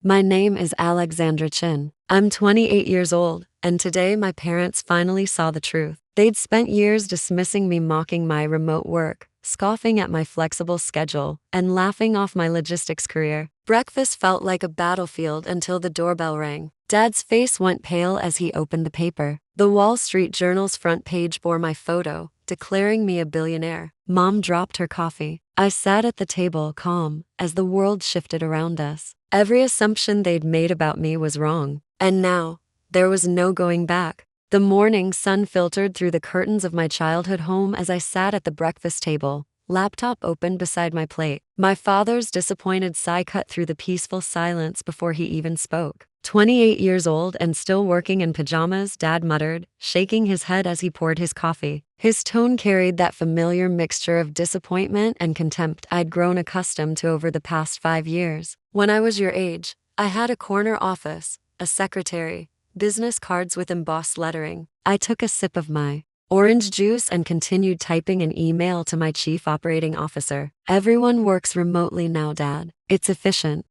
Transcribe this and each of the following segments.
My name is Alexandra Chin. I'm 28 years old, and today my parents finally saw the truth. They'd spent years dismissing me, mocking my remote work, scoffing at my flexible schedule, and laughing off my logistics career. Breakfast felt like a battlefield until the doorbell rang. Dad's face went pale as he opened the paper. The Wall Street Journal's front page bore my photo, declaring me a billionaire. Mom dropped her coffee. I sat at the table, calm, as the world shifted around us. Every assumption they'd made about me was wrong. And now, there was no going back. The morning sun filtered through the curtains of my childhood home as I sat at the breakfast table, laptop open beside my plate. My father's disappointed sigh cut through the peaceful silence before he even spoke. 28 years old and still working in pajamas, Dad muttered, shaking his head as he poured his coffee. His tone carried that familiar mixture of disappointment and contempt I'd grown accustomed to over the past 5 years. When I was your age, I had a corner office, a secretary, business cards with embossed lettering. I took a sip of my orange juice and continued typing an email to my chief operating officer. Everyone works remotely now, Dad. It's efficient.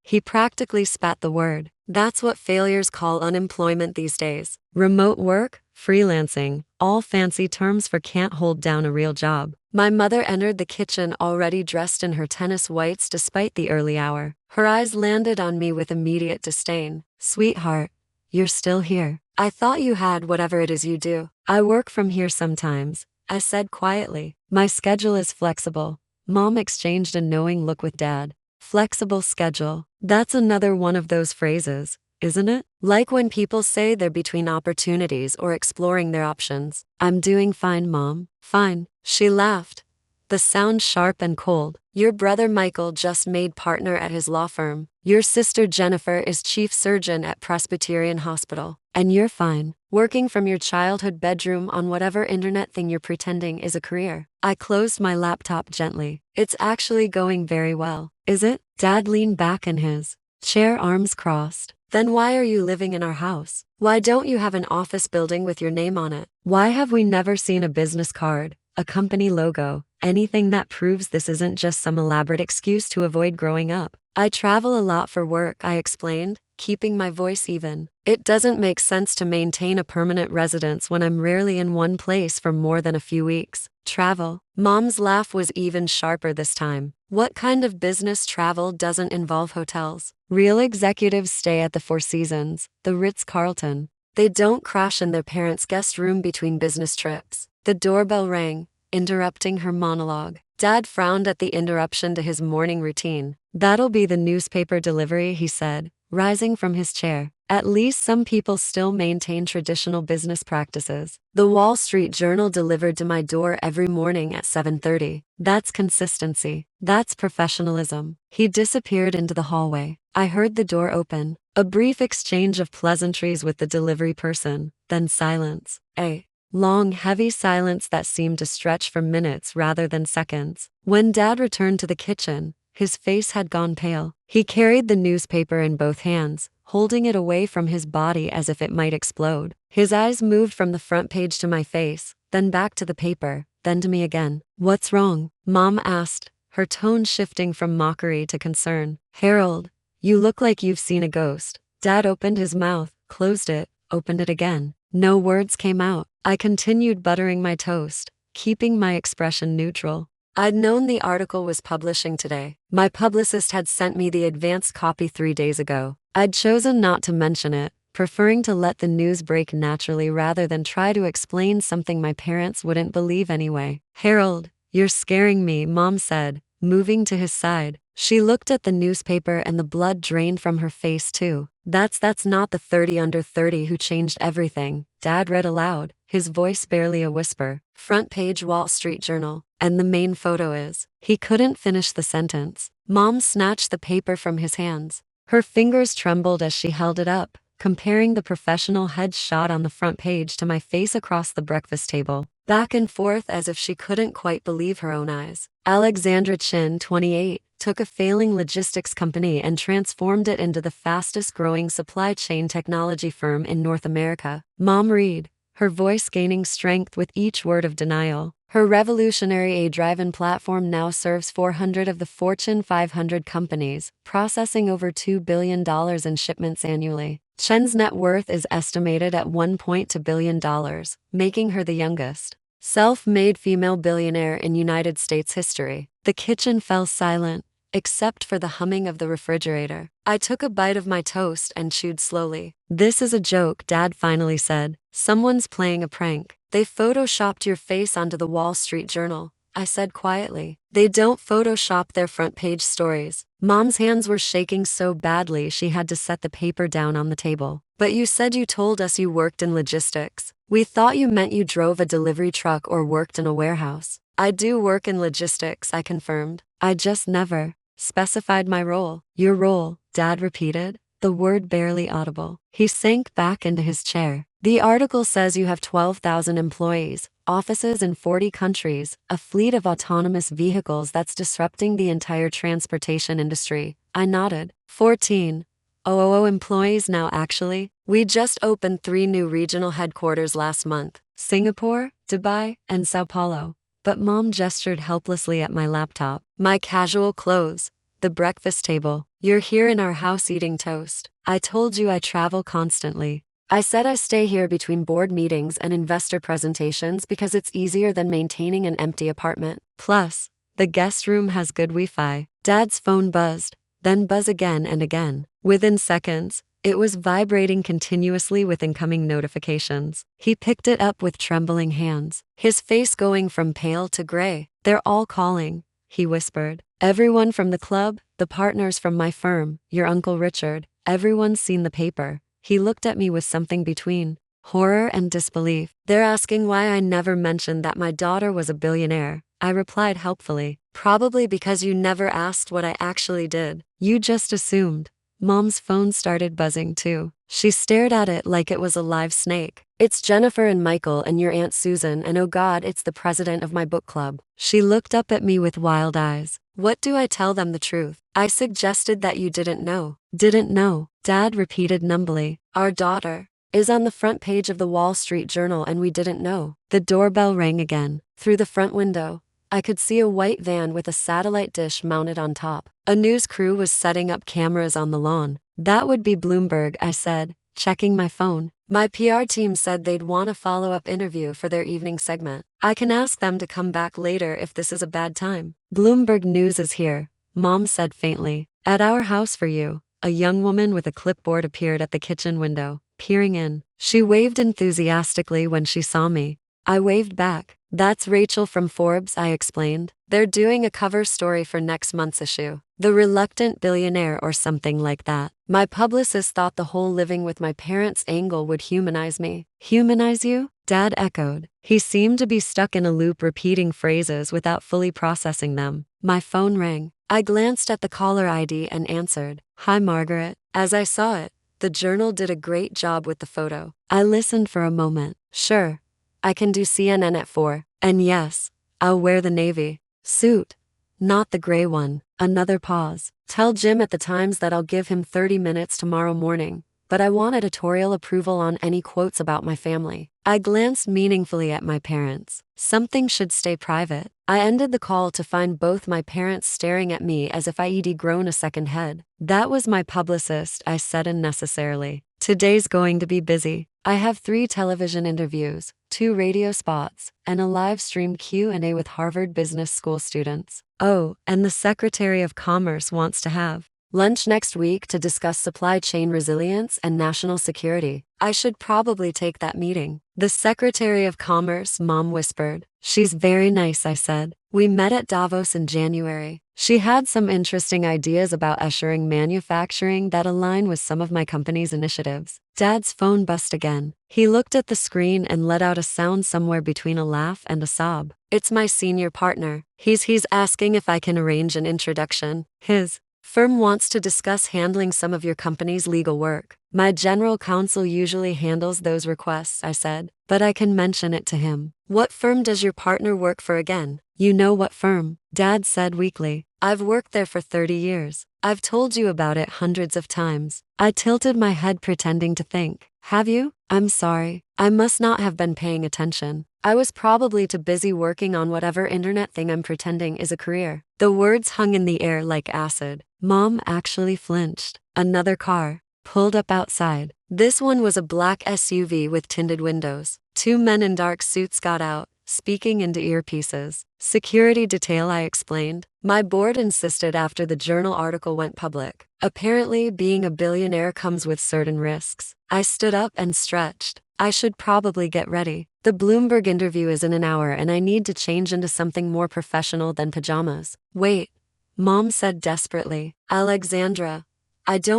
He practically spat the word. That's what failures call unemployment these days. Remote work, freelancing, all fancy terms for can't hold down a real job. My mother entered the kitchen already dressed in her tennis whites despite the early hour. Her eyes landed on me with immediate disdain. Sweetheart, you're still here. I thought you had whatever it is you do. I work from here sometimes, I said quietly. My schedule is flexible. Mom exchanged a knowing look with Dad. Flexible schedule. That's another one of those phrases, isn't it? Like when people say they're between opportunities or exploring their options. I'm doing fine, Mom. Fine. She laughed, the sound sharp and cold. Your brother Michael just made partner at his law firm. Your sister Jennifer is chief surgeon at Presbyterian Hospital. And you're fine, working from your childhood bedroom on whatever internet thing you're pretending is a career. I closed my laptop gently. It's actually going very well, is it? Dad leaned back in his chair, arms crossed. Then why are you living in our house? Why don't you have an office building with your name on it? Why have we never seen a business card, a company logo, anything that proves this isn't just some elaborate excuse to avoid growing up? I travel a lot for work, I explained, keeping my voice even. It doesn't make sense to maintain a permanent residence when I'm rarely in one place for more than a few weeks. Travel? Mom's laugh was even sharper this time. What kind of business travel doesn't involve hotels? Real executives stay at the Four Seasons, the Ritz-Carlton. They don't crash in their parents' guest room between business trips. The doorbell rang, interrupting her monologue. Dad frowned at the interruption to his morning routine. That'll be the newspaper delivery, he said, rising from his chair. At least some people still maintain traditional business practices. The Wall Street Journal delivered to my door every morning at 7:30. That's consistency. That's professionalism. He disappeared into the hallway. I heard the door open. A brief exchange of pleasantries with the delivery person, then silence. A long, heavy silence that seemed to stretch for minutes rather than seconds. When Dad returned to the kitchen, his face had gone pale. He carried the newspaper in both hands, holding it away from his body as if it might explode. His eyes moved from the front page to my face, then back to the paper, then to me again. What's wrong? Mom asked, her tone shifting from mockery to concern. Harold, you look like you've seen a ghost. Dad opened his mouth, closed it, opened it again. No words came out. I continued buttering my toast, keeping my expression neutral. I'd known the article was publishing today. My publicist had sent me the advance copy 3 days ago. I'd chosen not to mention it, preferring to let the news break naturally rather than try to explain something my parents wouldn't believe anyway. Harold, you're scaring me, Mom said, moving to his side. She looked at the newspaper and the blood drained from her face too. That's not the 30 under 30 who changed everything, Dad read aloud, his voice barely a whisper. Front page Wall Street Journal. And the main photo is. He couldn't finish the sentence. Mom snatched the paper from his hands. Her fingers trembled as she held it up, comparing the professional headshot on the front page to my face across the breakfast table, back and forth as if she couldn't quite believe her own eyes. Alexandra Chin, 28, took a failing logistics company and transformed it into the fastest growing supply chain technology firm in North America. Mom read, her voice gaining strength with each word of denial. Her revolutionary AI-driven platform now serves 400 of the Fortune 500 companies, processing over $2 billion in shipments annually. Chen's net worth is estimated at $1.2 billion, making her the youngest self-made female billionaire in United States history. The kitchen fell silent, except for the humming of the refrigerator. I took a bite of my toast and chewed slowly. "This is a joke," Dad finally said. "Someone's playing a prank. They photoshopped your face onto the Wall Street Journal," I said quietly. "They don't photoshop their front page stories." Mom's hands were shaking so badly she had to set the paper down on the table. "But you said you told us you worked in logistics. We thought you meant you drove a delivery truck or worked in a warehouse." "I do work in logistics," I confirmed. "I just never specified my role." "Your role," Dad repeated, the word barely audible. He sank back into his chair. "The article says you have 12,000 employees, offices in 40 countries, a fleet of autonomous vehicles that's disrupting the entire transportation industry." I nodded. 14. Employees now actually. We just opened 3 new regional headquarters last month: Singapore, Dubai, and Sao Paulo. But Mom gestured helplessly at my laptop. "My casual clothes, the breakfast table. You're here in our house eating toast." "I told you I travel constantly." "I said I stay here between board meetings and investor presentations because it's easier than maintaining an empty apartment. Plus, the guest room has good Wi-Fi." Dad's phone buzzed, then buzz again and again. Within seconds, it was vibrating continuously with incoming notifications. He picked it up with trembling hands, his face going from pale to gray. "They're all calling," he whispered. "Everyone from the club, the partners from my firm, your Uncle Richard. Everyone's seen the paper." He looked at me with something between horror and disbelief. "They're asking why I never mentioned that my daughter was a billionaire," I replied helpfully. "Probably because you never asked what I actually did. You just assumed." Mom's phone started buzzing too. She stared at it like it was a live snake. "It's Jennifer and Michael and your Aunt Susan, and oh God, it's the president of my book club." She looked up at me with wild eyes. "What do I tell them the truth?" "I suggested that you didn't know." "Didn't know," Dad repeated numbly. "Our daughter is on the front page of the Wall Street Journal and we didn't know." The doorbell rang again. Through the front window, I could see a white van with a satellite dish mounted on top. A news crew was setting up cameras on the lawn. "That would be Bloomberg," I said, checking my phone. "My PR team said they'd want a follow-up interview for their evening segment. I can ask them to come back later if this is a bad time." "Bloomberg News is here," Mom said faintly. "At our house for you." A young woman with a clipboard appeared at the kitchen window, peering in. She waved enthusiastically when she saw me. I waved back. "That's Rachel from Forbes," I explained. "They're doing a cover story for next month's issue. The Reluctant Billionaire or something like that." My publicist thought the whole living with my parents angle would humanize me. "Humanize you?" Dad echoed. He seemed to be stuck in a loop, repeating phrases without fully processing them. My phone rang. I glanced at the caller ID and answered. "Hi, Margaret." As I saw it, the Journal did a great job with the photo. I listened for a moment. "Sure, I can do CNN at 4. And yes, I'll wear the navy suit, not the gray one." Another pause. "Tell Jim at the Times that I'll give him 30 minutes tomorrow morning, but I want editorial approval on any quotes about my family." I glanced meaningfully at my parents. Something should stay private. I ended the call to find both my parents staring at me as if I'd grown a second head. "That was my publicist," I said unnecessarily. "Today's going to be busy. I have 3 television interviews, 2 radio spots, and a live-streamed Q&A with Harvard Business School students. Oh, and the Secretary of Commerce wants to have lunch next week to discuss supply chain resilience and national security. I should probably take that meeting." "The Secretary of Commerce," Mom whispered. "She's very nice," I said. "We met at Davos in January. She had some interesting ideas about ushering manufacturing that align with some of my company's initiatives." Dad's phone buzzed again. He looked at the screen and let out a sound somewhere between a laugh and a sob. "It's my senior partner. He's asking if I can arrange an introduction. His firm wants to discuss handling some of your company's legal work." "My general counsel usually handles those requests," I said, "but I can mention it to him." "What firm does your partner work for again?" "You know what firm," Dad said weakly. "I've worked there for 30 years. I've told you about it hundreds of times." I tilted my head pretending to think. "Have you? I'm sorry. I must not have been paying attention." I was probably too busy working on whatever internet thing I'm pretending is a career. The words hung in the air like acid. Mom actually flinched. Another car pulled up outside. This one was a black SUV with tinted windows. Two men in dark suits got out, speaking into earpieces. Security detail, I explained. My board insisted after the journal article went public. Apparently, being a billionaire comes with certain risks. I stood up and stretched. I should probably get ready. The Bloomberg interview is in an hour and I need to change into something more professional than pajamas. Wait, Mom said desperately. Alexandra,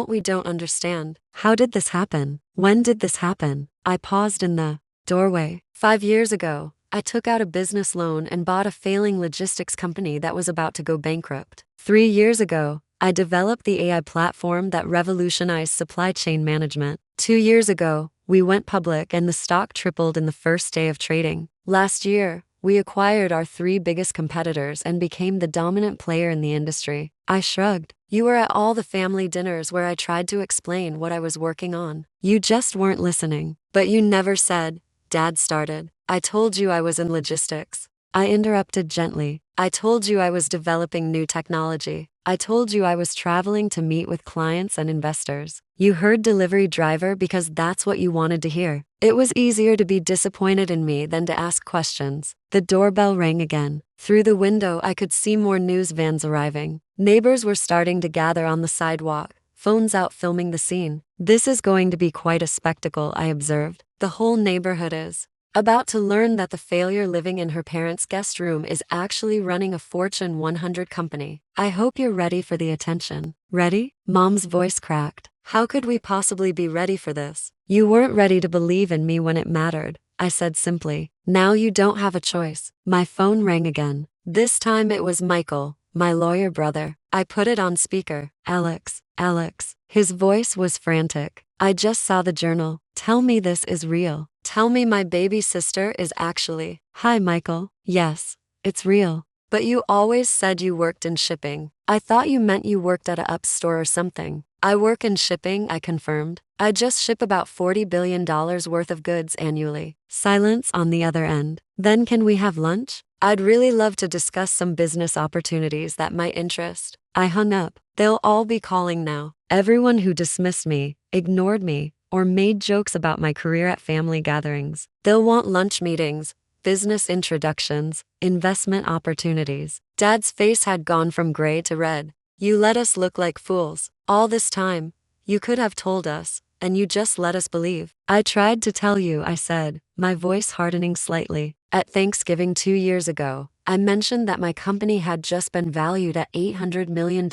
we don't understand. How did this happen? When did this happen? I paused in the doorway. 5 years ago, I took out a business loan and bought a failing logistics company that was about to go bankrupt. 3 years ago, I developed the AI platform that revolutionized supply chain management. 2 years ago, we went public and the stock tripled in the first day of trading. Last year, we acquired our 3 biggest competitors and became the dominant player in the industry. I shrugged. You were at all the family dinners where I tried to explain what I was working on. You just weren't listening. But you never said, Dad started. I told you I was in logistics. I interrupted gently. I told you I was developing new technology. I told you I was traveling to meet with clients and investors. You heard delivery driver because that's what you wanted to hear. It was easier to be disappointed in me than to ask questions. The doorbell rang again. Through the window, I could see more news vans arriving. Neighbors were starting to gather on the sidewalk, phones out filming the scene. This is going to be quite a spectacle, I observed. The whole neighborhood is about to learn that the failure living in her parents' guest room is actually running a Fortune 100 company. I hope you're ready for the attention. Ready? Mom's voice cracked. How could we possibly be ready for this? You weren't ready to believe in me when it mattered, I said simply. Now you don't have a choice. My phone rang again. This time it was Michael, my lawyer brother. I put it on speaker. Alex. His voice was frantic. I just saw the journal. Tell me this is real. Tell me my baby sister is actually. Hi, Michael. Yes, it's real. But you always said you worked in shipping. I thought you meant you worked at a up store or something. I work in shipping, I confirmed. I just ship about $40 billion worth of goods annually. Silence on the other end. Then can we have lunch? I'd really love to discuss some business opportunities that might interest. I hung up. They'll all be calling now. Everyone who dismissed me, ignored me, or made jokes about my career at family gatherings. They'll want lunch meetings, business introductions, investment opportunities. Dad's face had gone from gray to red. You let us look like fools. All this time, you could have told us, and you just let us believe. I tried to tell you, I said, my voice hardening slightly. At Thanksgiving 2 years ago, I mentioned that my company had just been valued at $800 million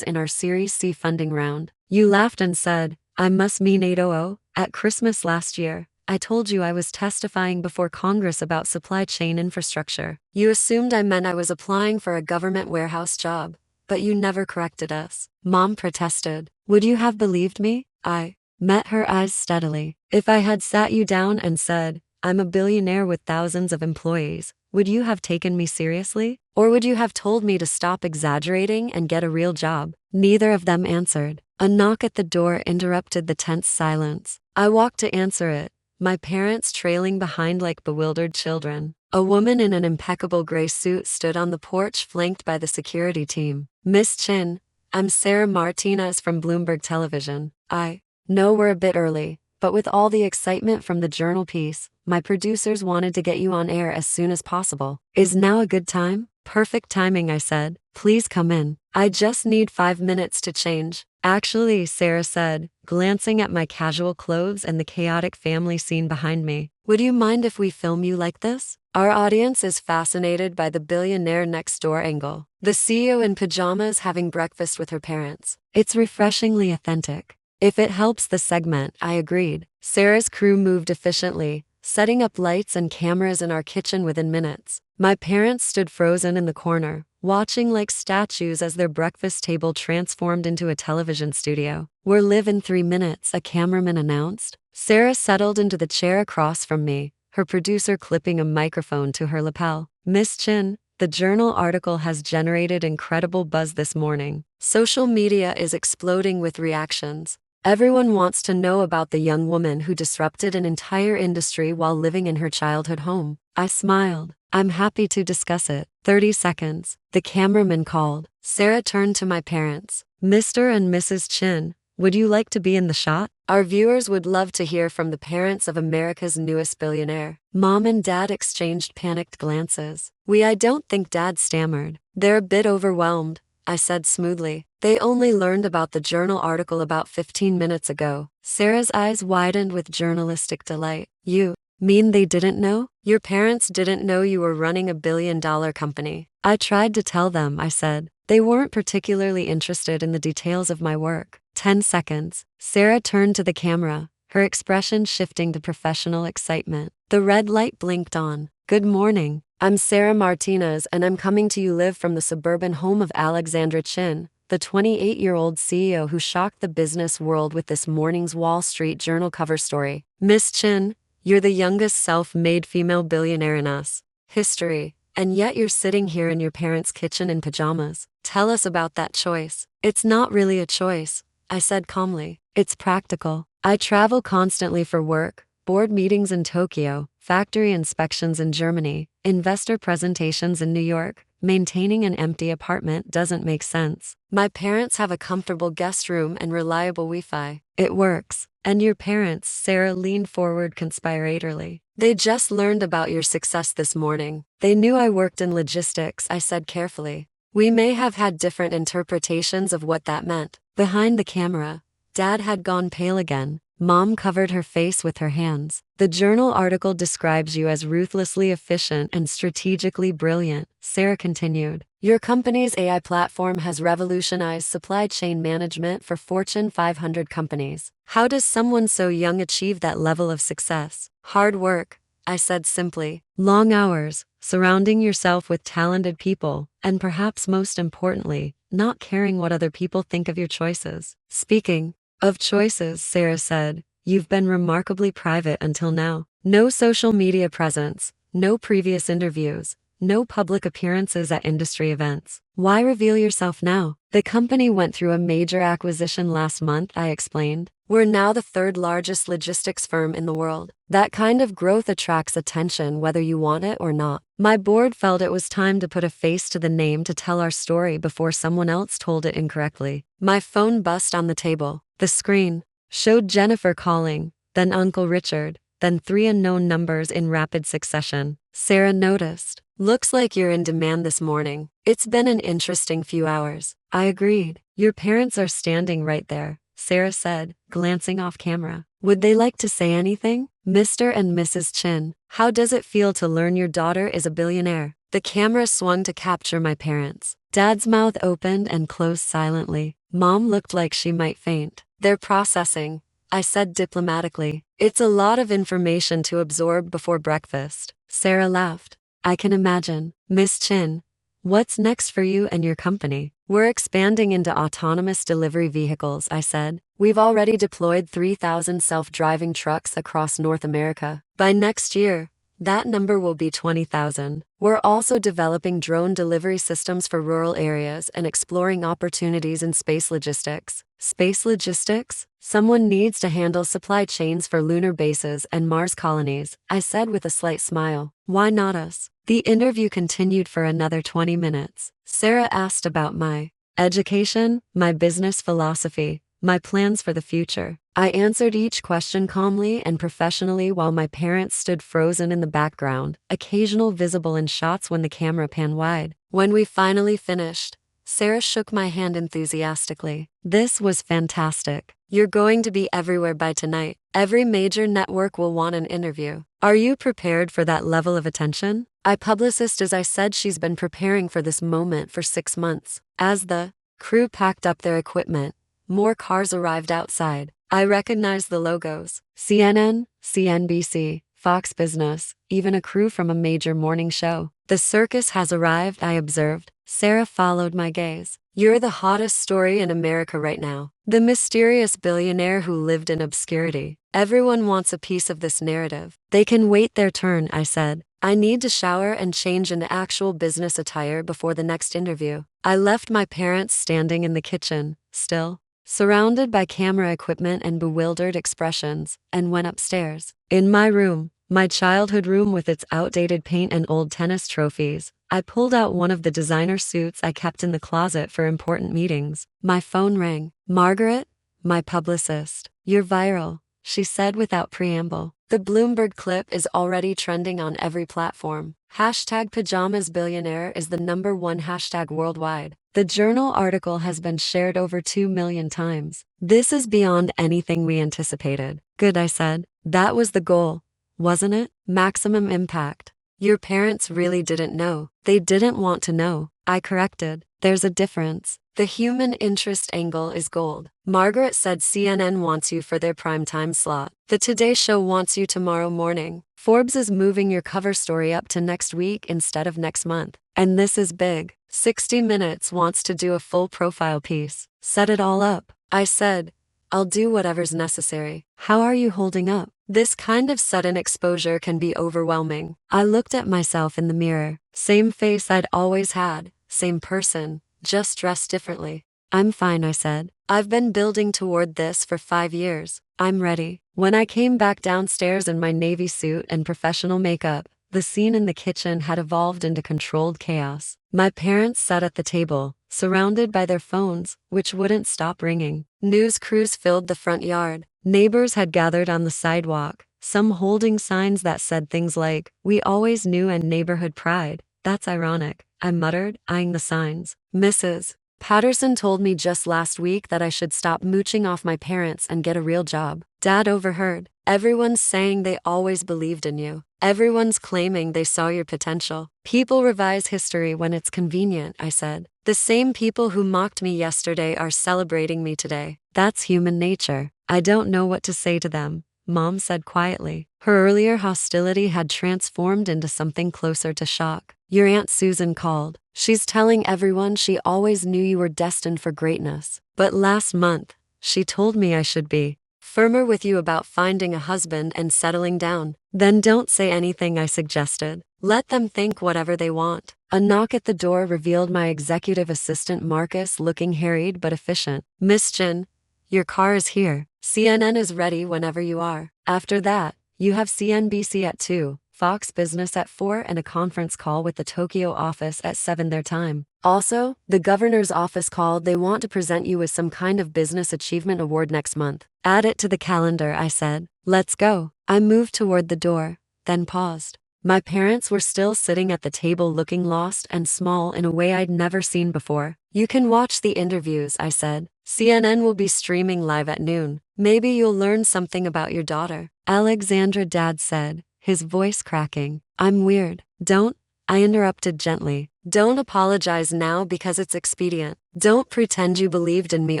in our Series C funding round. You laughed and said, I must mean 800. At Christmas last year, I told you I was testifying before Congress about supply chain infrastructure. You assumed I meant I was applying for a government warehouse job, but you never corrected us. Mom protested. Would you have believed me? I met her eyes steadily. If I had sat you down and said, I'm a billionaire with thousands of employees, would you have taken me seriously? Or would you have told me to stop exaggerating and get a real job? Neither of them answered. A knock at the door interrupted the tense silence. I walked to answer it, my parents trailing behind like bewildered children. A woman in an impeccable gray suit stood on the porch flanked by the security team. Miss Chin, I'm Sarah Martinez from Bloomberg Television. I know we're a bit early, but with all the excitement from the journal piece, my producers wanted to get you on air as soon as possible. Is now a good time? Perfect timing, I said. Please come in. I just need 5 minutes to change. Actually, Sarah said, glancing at my casual clothes and the chaotic family scene behind me. Would you mind if we film you like this? Our audience is fascinated by the billionaire next door angle. The CEO in pajamas having breakfast with her parents. It's refreshingly authentic. If it helps the segment, I agreed. Sarah's crew moved efficiently, setting up lights and cameras in our kitchen within minutes. My parents stood frozen in the corner, watching like statues as their breakfast table transformed into a television studio. We're live in 3 minutes, a cameraman announced. Sarah settled into the chair across from me, her producer clipping a microphone to her lapel. Miss Chin, the journal article has generated incredible buzz this morning. Social media is exploding with reactions. Everyone wants to know about the young woman who disrupted an entire industry while living in her childhood home. I smiled. I'm happy to discuss it. 30 seconds. The cameraman called. Sarah turned to my parents. Mr. and Mrs. Chin, would you like to be in the shot? Our viewers would love to hear from the parents of America's newest billionaire. Mom and Dad exchanged panicked glances. I don't think Dad stammered. They're a bit overwhelmed, I said smoothly. They only learned about the journal article about 15 minutes ago. Sarah's eyes widened with journalistic delight. You mean they didn't know? Your parents didn't know you were running a billion-dollar company. I tried to tell them, I said. They weren't particularly interested in the details of my work. 10 seconds. Sarah turned to the camera, her expression shifting to professional excitement. The red light blinked on. Good morning. I'm Sarah Martinez and I'm coming to you live from the suburban home of Alexandra Chin, the 28-year-old CEO who shocked the business world with this morning's Wall Street Journal cover story. Miss Chin, you're the youngest self-made female billionaire in us history, and yet you're sitting here in your parents' kitchen in pajamas. Tell us about that choice. It's not really a choice, I said calmly. It's practical. I travel constantly for work, board meetings in Tokyo, factory inspections in Germany, investor presentations in New York. Maintaining an empty apartment doesn't make sense. My parents have a comfortable guest room and reliable Wi-Fi. It works. And your parents, Sarah leaned forward conspiratorially. They just learned about your success this morning. They knew I worked in logistics, I said carefully. We may have had different interpretations of what that meant. Behind the camera, Dad had gone pale again. Mom covered her face with her hands. The journal article describes you as ruthlessly efficient and strategically brilliant, Sarah continued. Your company's AI platform has revolutionized supply chain management for Fortune 500 companies. How does someone so young achieve that level of success? Hard work, I said simply. Long hours, surrounding yourself with talented people, and perhaps most importantly, not caring what other people think of your choices. Speaking of choices, Sarah said, you've been remarkably private until now. No social media presence, no previous interviews, no public appearances at industry events. Why reveal yourself now? The company went through a major acquisition last month, I explained. We're now the third largest logistics firm in the world. That kind of growth attracts attention whether you want it or not. My board felt it was time to put a face to the name to tell our story before someone else told it incorrectly. My phone buzzed on the table. The screen showed Jennifer calling, then Uncle Richard, then 3 unknown numbers in rapid succession. Sarah noticed. Looks like you're in demand this morning. It's been an interesting few hours. I agreed. Your parents are standing right there, Sarah said, glancing off camera. Would they like to say anything? Mr. and Mrs. Chin, how does it feel to learn your daughter is a billionaire? The camera swung to capture my parents. Dad's mouth opened and closed silently. Mom looked like she might faint. They're processing, I said diplomatically. It's a lot of information to absorb before breakfast. Sarah laughed. I can imagine. Miss Chin, what's next for you and your company? We're expanding into autonomous delivery vehicles, I said. We've already deployed 3,000 self-driving trucks across North America. By next year, that number will be 20,000. We're also developing drone delivery systems for rural areas and exploring opportunities in space logistics. Space logistics? Someone needs to handle supply chains for lunar bases and Mars colonies, I said with a slight smile. Why not us? The interview continued for another 20 minutes. Sarah asked about my education, my business philosophy, my plans for the future. I answered each question calmly and professionally while my parents stood frozen in the background, occasional visible in shots when the camera panned wide. When we finally finished, Sarah shook my hand enthusiastically. This was fantastic. You're going to be everywhere by tonight. Every major network will want an interview. Are you prepared for that level of attention? My publicist, as I said, she's been preparing for this moment for 6 months. As the crew packed up their equipment, more cars arrived outside. I recognized the logos. CNN, CNBC, Fox Business, even a crew from a major morning show. The circus has arrived, I observed. Sarah followed my gaze. You're the hottest story in America right now. The mysterious billionaire who lived in obscurity. Everyone wants a piece of this narrative. They can wait their turn, I said. I need to shower and change into actual business attire before the next interview. I left my parents standing in the kitchen, still surrounded by camera equipment and bewildered expressions, and went upstairs. In my room, my childhood room with its outdated paint and old tennis trophies, I pulled out one of the designer suits I kept in the closet for important meetings. My phone rang. "Margaret, my publicist. You're viral," she said without preamble. "The Bloomberg clip is already trending on every platform. Hashtag pajamas billionaire is the #1 hashtag worldwide. The journal article has been shared over 2 million times. This is beyond anything we anticipated." "Good," I said. "That was the goal, wasn't it? Maximum impact." "Your parents really didn't know." "They didn't want to know," I corrected. "There's a difference. The human interest angle is gold." "Margaret said CNN wants you for their primetime slot. The Today Show wants you tomorrow morning. Forbes is moving your cover story up to next week instead of next month. And this is big. 60 Minutes wants to do a full profile piece. Set it all up." I said, "I'll do whatever's necessary." "How are you holding up?" This kind of sudden exposure can be overwhelming. I looked at myself in the mirror. Same face I'd always had, same person, just dressed differently. "I'm fine," I said. "I've been building toward this for 5 years. I'm ready." When I came back downstairs in my navy suit and professional makeup, the scene in the kitchen had evolved into controlled chaos. My parents sat at the table, surrounded by their phones, which wouldn't stop ringing. News crews filled the front yard. Neighbors had gathered on the sidewalk, some holding signs that said things like, "We always knew," and "Neighborhood pride." "That's ironic," I muttered, eyeing the signs. "Mrs. Patterson told me just last week that I should stop mooching off my parents and get a real job." Dad overheard. "Everyone's saying they always believed in you. Everyone's claiming they saw your potential. People revise history when it's convenient," I said. "The same people who mocked me yesterday are celebrating me today. That's human nature." "I don't know what to say to them," Mom said quietly. Her earlier hostility had transformed into something closer to shock. "Your Aunt Susan called. She's telling everyone she always knew you were destined for greatness. But last month, she told me I should be firmer with you about finding a husband and settling down." "Then don't say anything," I suggested. "Let them think whatever they want." A knock at the door revealed my executive assistant Marcus, looking harried but efficient. "Miss Chin, your car is here. CNN is ready whenever you are. After that, you have CNBC at 2, Fox Business at 4, and a conference call with the Tokyo office at 7 their time. Also, the governor's office called. They want to present you with some kind of business achievement award next month." "Add it to the calendar," I said. "Let's go." I moved toward the door, then paused. My parents were still sitting at the table, looking lost and small in a way I'd never seen before. "You can watch the interviews," I said. "CNN will be streaming live at noon. Maybe you'll learn something about your daughter." "Alexandra," Dad said, his voice cracking. "I'm weird." "Don't," I interrupted gently. "Don't apologize now because it's expedient. Don't pretend you believed in me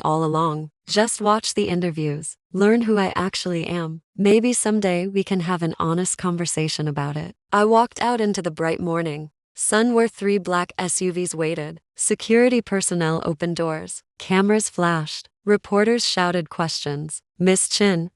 all along. Just watch the interviews. Learn who I actually am. Maybe someday we can have an honest conversation about it." I walked out into the bright morning sun where 3 black SUVs waited. Security personnel opened doors. Cameras flashed. Reporters shouted questions. "Miss Chin,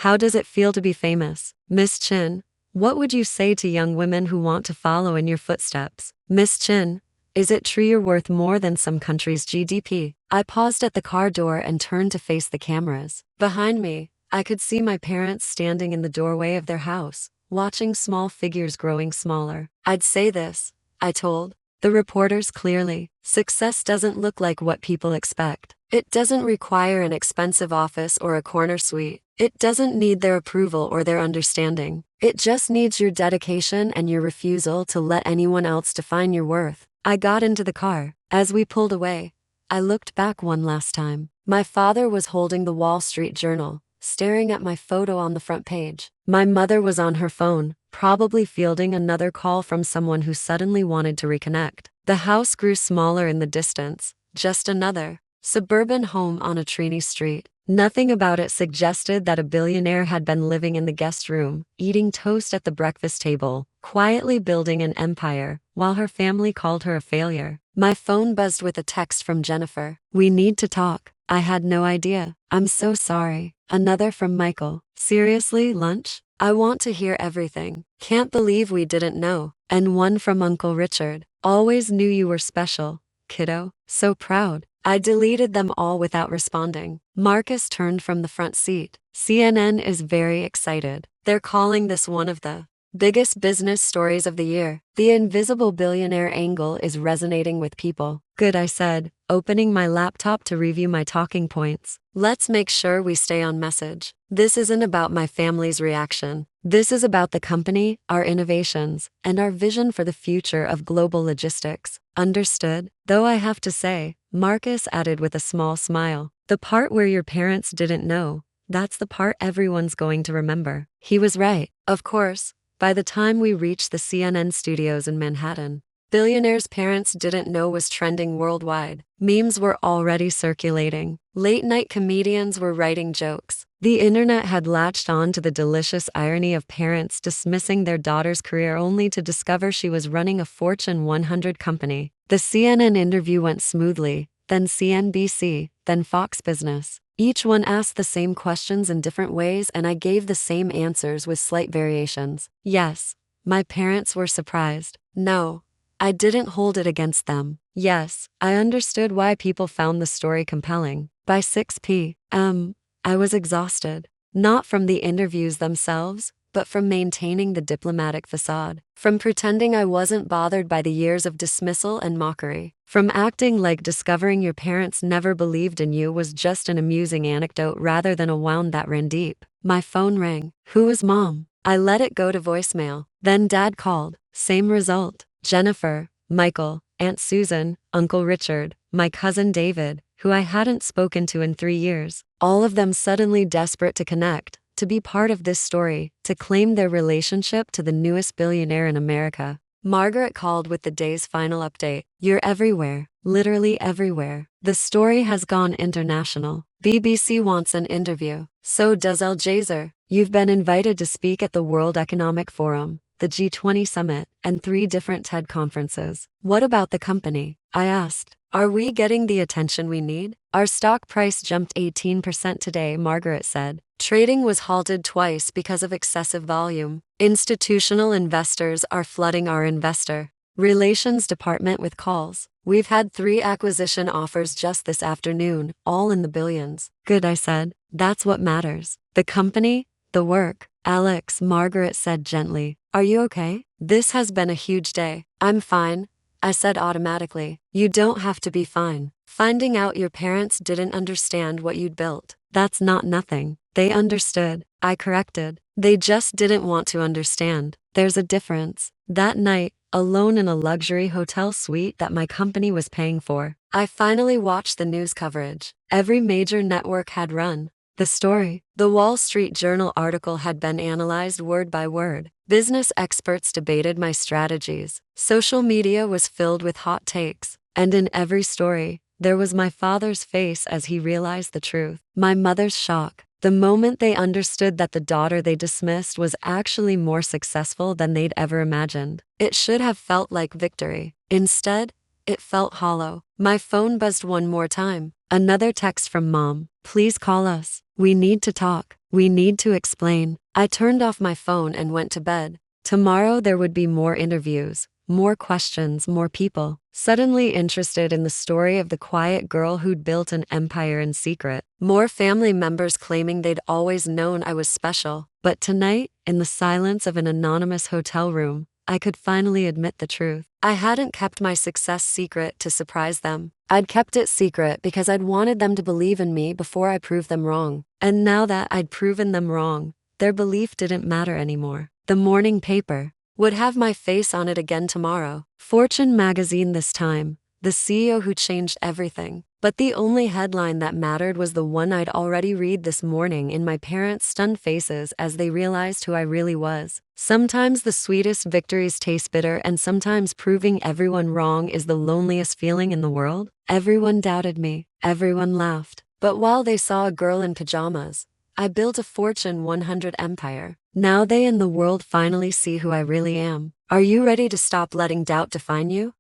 how does it feel to be famous?" "Miss Chin, what would you say to young women who want to follow in your footsteps?" "Miss Chin, is it true you're worth more than some country's GDP?" I paused at the car door and turned to face the cameras. Behind me, I could see my parents standing in the doorway of their house, watching small figures growing smaller. "I'd say this," I told the reporters clearly. "Success doesn't look like what people expect. It doesn't require an expensive office or a corner suite. It doesn't need their approval or their understanding. It just needs your dedication and your refusal to let anyone else define your worth." I got into the car. As we pulled away, I looked back one last time. My father was holding the Wall Street Journal, staring at my photo on the front page. My mother was on her phone, probably fielding another call from someone who suddenly wanted to reconnect. The house grew smaller in the distance, just another suburban home on a Trini street. Nothing about it suggested that a billionaire had been living in the guest room, eating toast at the breakfast table, quietly building an empire, while her family called her a failure. My phone buzzed with a text from Jennifer. "We need to talk." I had no idea. "I'm so sorry." Another from Michael. "Seriously, lunch? I want to hear everything. Can't believe we didn't know." And one from Uncle Richard. "Always knew you were special, kiddo. So proud." I deleted them all without responding. Marcus turned from the front seat. CNN is very excited. They're calling this one of the biggest business stories of the year. The invisible billionaire angle is resonating with people. Good, I said, opening my laptop to review my talking points. Let's make sure we stay on message. This isn't about my family's reaction. This is about the company, our innovations, and our vision for the future of global logistics. Understood? Though I have to say, Marcus added with a small smile, the part where your parents didn't know, that's the part everyone's going to remember. He was right. Of course, by the time we reached the CNN studios in Manhattan, billionaire's parents didn't know was trending worldwide. Memes were already circulating. Late-night comedians were writing jokes. The internet had latched on to the delicious irony of parents dismissing their daughter's career only to discover she was running a Fortune 100 company. The CNN interview went smoothly, then CNBC, then Fox Business. Each one asked the same questions in different ways, and I gave the same answers with slight variations. Yes, my parents were surprised. No, I didn't hold it against them. Yes, I understood why people found the story compelling. By 6 p.m., I was exhausted. Not from the interviews themselves, but from maintaining the diplomatic facade. From pretending I wasn't bothered by the years of dismissal and mockery. From acting like discovering your parents never believed in you was just an amusing anecdote rather than a wound that ran deep. My phone rang. Who is Mom? I let it go to voicemail. Then Dad called. Same result. Jennifer, Michael, Aunt Susan, Uncle Richard, my cousin David, who I hadn't spoken to in 3 years. All of them suddenly desperate to connect, to be part of this story, to claim their relationship to the newest billionaire in America. Margaret called with the day's final update. You're everywhere, literally everywhere. The story has gone international. BBC wants an interview. So does Al Jazeera. You've been invited to speak at the World Economic Forum, the G20 Summit, and 3 different TED conferences. What about the company? I asked. Are we getting the attention we need? Our stock price jumped 18% today, Margaret said. Trading was halted twice because of excessive volume. Institutional investors are flooding our investor relations department with calls. We've had 3 acquisition offers just this afternoon, all in the billions. Good, I said. That's what matters. The company, the work. Alex, Margaret said gently. Are you okay? This has been a huge day. I'm fine, I said automatically. You don't have to be fine. Finding out your parents didn't understand what you'd built, that's not nothing. They understood, I corrected. They just didn't want to understand. There's a difference. That night, alone in a luxury hotel suite that my company was paying for, I finally watched the news coverage. Every major network had run the story. The Wall Street Journal article had been analyzed word by word. Business experts debated my strategies. Social media was filled with hot takes. And in every story, there was my father's face as he realized the truth. My mother's shock. The moment they understood that the daughter they dismissed was actually more successful than they'd ever imagined. It should have felt like victory. Instead, it felt hollow. My phone buzzed one more time. Another text from Mom. Please call us. We need to talk. We need to explain. I turned off my phone and went to bed. Tomorrow there would be more interviews, more questions, more people suddenly interested in the story of the quiet girl who'd built an empire in secret. More family members claiming they'd always known I was special. But tonight, in the silence of an anonymous hotel room, I could finally admit the truth. I hadn't kept my success secret to surprise them. I'd kept it secret because I'd wanted them to believe in me before I proved them wrong. And now that I'd proven them wrong, their belief didn't matter anymore. The morning paper would have my face on it again tomorrow. Fortune magazine this time, the CEO who changed everything. But the only headline that mattered was the one I'd already read this morning in my parents' stunned faces as they realized who I really was. Sometimes the sweetest victories taste bitter, and sometimes proving everyone wrong is the loneliest feeling in the world. Everyone doubted me. Everyone laughed. But while they saw a girl in pajamas, I built a Fortune 100 empire. Now they and the world finally see who I really am. Are you ready to stop letting doubt define you?